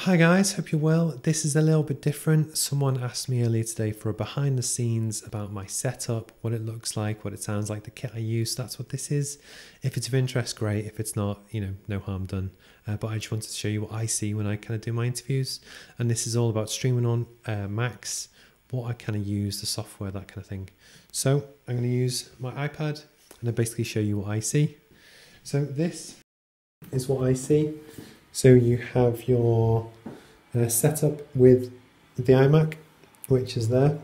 Hi guys, hope you're well. This is a little bit different. Someone asked me earlier today for a behind the scenes about my setup, what it looks like, what it sounds like, the kit I use. That's what this is. If it's of interest, great. If it's not, no harm done. But I just wanted to show you what I see when I kind of do my interviews. And this is all about streaming on Macs, what I kind of use, the software, that kind of thing. So I'm going to use my iPad and I basically show you what I see. So this is what I see. So you have your setup with the iMac, which is there.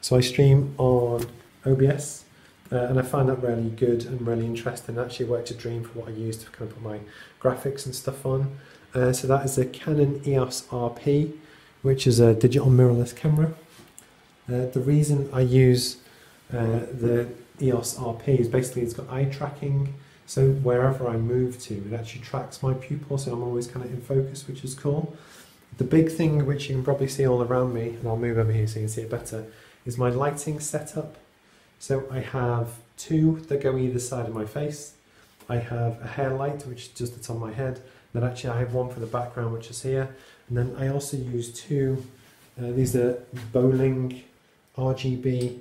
So I stream on OBS, and I find that really good and really interesting. It actually worked a dream for what I use to kind of put my graphics and stuff on. So that is a Canon EOS RP, which is a digital mirrorless camera. The reason I use the EOS RP is basically it's got eye tracking. So wherever I move to, it actually tracks my pupil, so I'm always kind of in focus, which is cool. The big thing, which you can probably see all around me, and I'll move over here so you can see it better, is my lighting setup. So I have two that go either side of my face. I have a hair light, which is just the top of my head. Then actually I have one for the background, which is here. And then I also use two, these are bowling RGB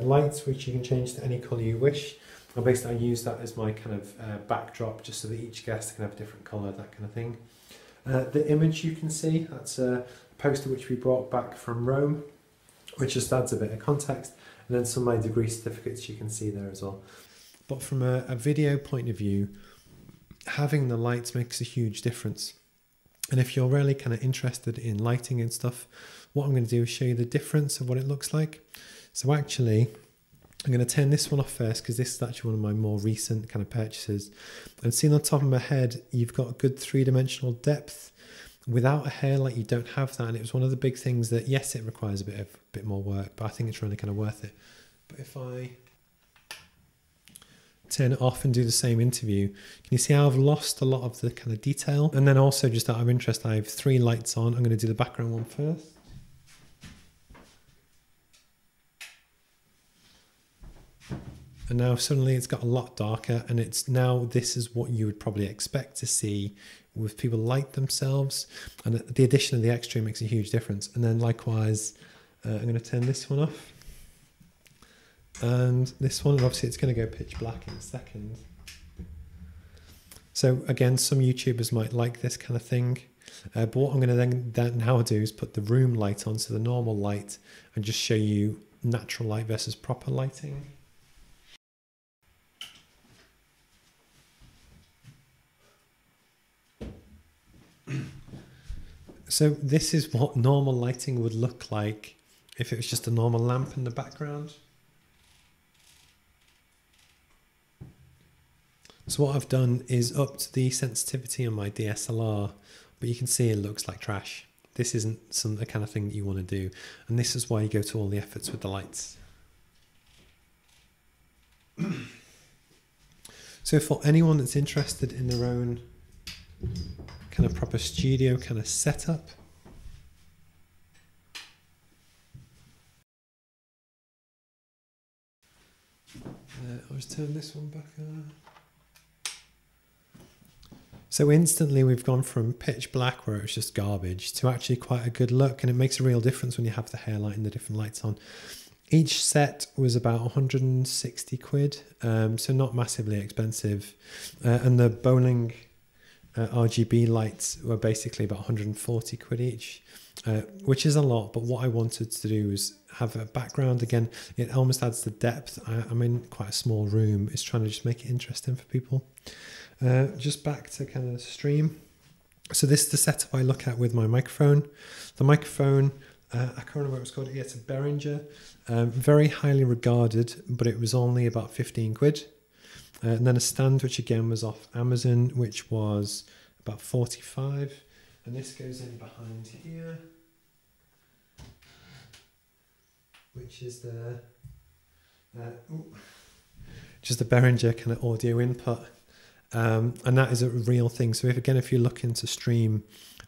lights, which you can change to any colour you wish. And basically I use that as my kind of backdrop, just so that each guest can have a different colour, that kind of thing. The image you can see, that's a poster which we brought back from Rome, which just adds a bit of context. And then some of my degree certificates you can see there as well. But from a video point of view, having the lights makes a huge difference. And if you're really kind of interested in lighting and stuff, what I'm going to do is show you the difference of what it looks like. So actually, I'm going to turn this one off first because this is actually one of my more recent kind of purchases. And seeing on top of my head, you've got a good three-dimensional depth. Without a hair light, you don't have that. And it was one of the big things that, yes, it requires a bit more work, but I think it's really kind of worth it. But if I turn it off and do the same interview, can you see how I've lost a lot of the kind of detail? And then also, just out of interest, I have three lights on. I'm going to do the background one first. And now suddenly it's got a lot darker, and it's now, this is what you would probably expect to see with people light themselves. And the addition of the extra makes a huge difference. And then likewise, I'm going to turn this one off. And this one, obviously it's going to go pitch black in a second. So again, some YouTubers might like this kind of thing. But what I'm going to then now do is put the room light on, so the normal light, and just show you natural light versus proper lighting. So this is what normal lighting would look like if it was just a normal lamp in the background. So what I've done is upped the sensitivity on my DSLR, but you can see it looks like trash. This isn't the kind of thing that you want to do, and this is why you go to all the efforts with the lights. So for anyone that's interested in their own kind of proper studio kind of setup, I'll just turn this one back on. So instantly we've gone from pitch black, where it was just garbage, to actually quite a good look, and it makes a real difference when you have the hair light and the different lights on. Each set was about 160 quid, so not massively expensive, and the bowling RGB lights were basically about 140 quid each, which is a lot. But what I wanted to do was have a background. Again, it almost adds the depth. I'm in quite a small room. It's trying to just make it interesting for people. Just back to kind of stream. So this is the setup I look at with my microphone. The microphone, I can't remember what it was called. Yeah, it's a Behringer, very highly regarded, but it was only about 15 quid. And then a stand, which again was off Amazon, which was about 45. And this goes in behind here, which is the just the Behringer kind of audio input. And that is a real thing. So if you're looking to stream,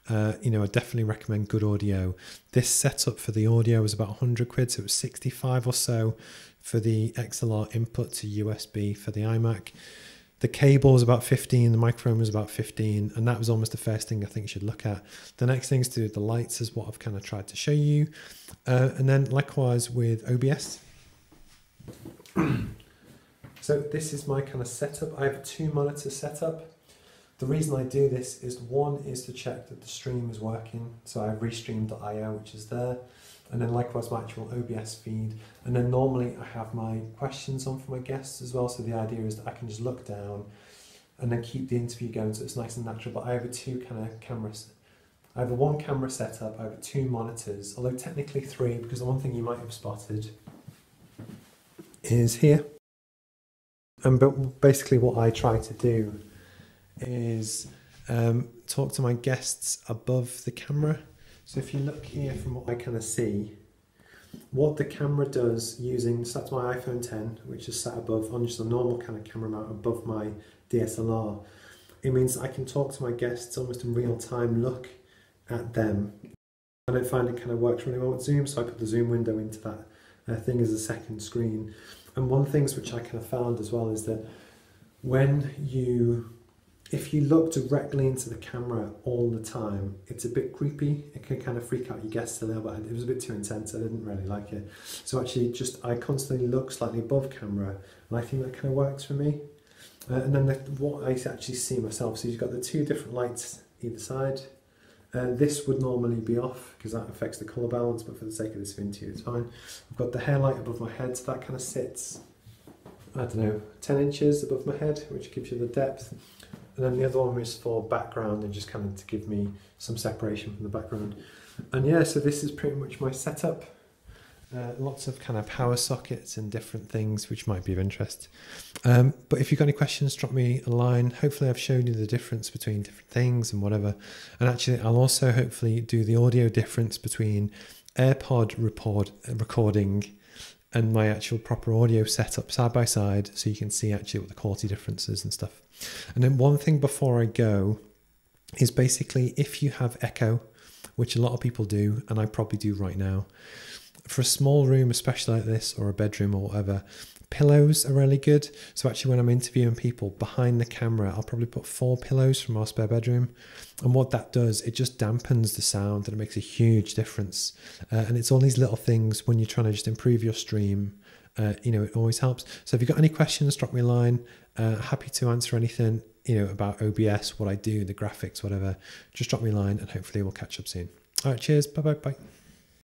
I definitely recommend good audio. This setup for the audio was about 100 quid, so it was 65 or so for the XLR input to USB for the iMac. The cable was about 15, the microphone was about 15, and that was almost the first thing I think you should look at. The next thing is to do with the lights, is what I've kind of tried to show you. And then likewise with OBS. So this is my kind of setup. I have a 2-monitor setup. The reason I do this is, one is to check that the stream is working. So I have restream.io, which is there. And then likewise my actual OBS feed. And then normally I have my questions on for my guests as well. So the idea is that I can just look down and then keep the interview going so it's nice and natural. But I have a 2 kind of cameras. I have a 1 camera setup, I have 2 monitors, although technically 3, because the one thing you might have spotted is here. And but basically what I try to do is talk to my guests above the camera. So if you look here from what I kind of see, what the camera does using, so that's my iPhone 10, which is sat above on just a normal kind of camera mount above my DSLR. It means I can talk to my guests almost in real time, look at them. And I find it kind of works really well with Zoom, so I put the Zoom window into that thing as a second screen. And one thing which I kind of found as well is that if you look directly into the camera all the time, it's a bit creepy. It can kind of freak out your guests a little bit. It was a bit too intense. I didn't really like it. So actually I constantly look slightly above camera, and I think that kind of works for me. And then what I actually see myself, so you've got the 2 different lights either side. This would normally be off because that affects the colour balance, but for the sake of this interview it's fine. I've got the hair light above my head, so that kind of sits, I don't know, 10 inches above my head, which gives you the depth. And then the other one is for background and just kind of to give me some separation from the background. And yeah, so this is pretty much my setup. Lots of kind of power sockets and different things which might be of interest. But if you've got any questions, drop me a line. Hopefully I've shown you the difference between different things and whatever. And actually I'll also hopefully do the audio difference between AirPod recording and my actual proper audio setup side by side, so you can see actually what the quality differences and stuff. And then one thing before I go is basically if you have echo, which a lot of people do, and I probably do right now, for a small room, especially like this, or a bedroom or whatever, pillows are really good. So actually when I'm interviewing people behind the camera, I'll probably put 4 pillows from our spare bedroom. And what that does, it just dampens the sound and it makes a huge difference. And it's all these little things when you're trying to just improve your stream, it always helps. So if you've got any questions, drop me a line. Happy to answer anything, about OBS, what I do, the graphics, whatever. Just drop me a line and hopefully we'll catch up soon. All right, cheers. Bye.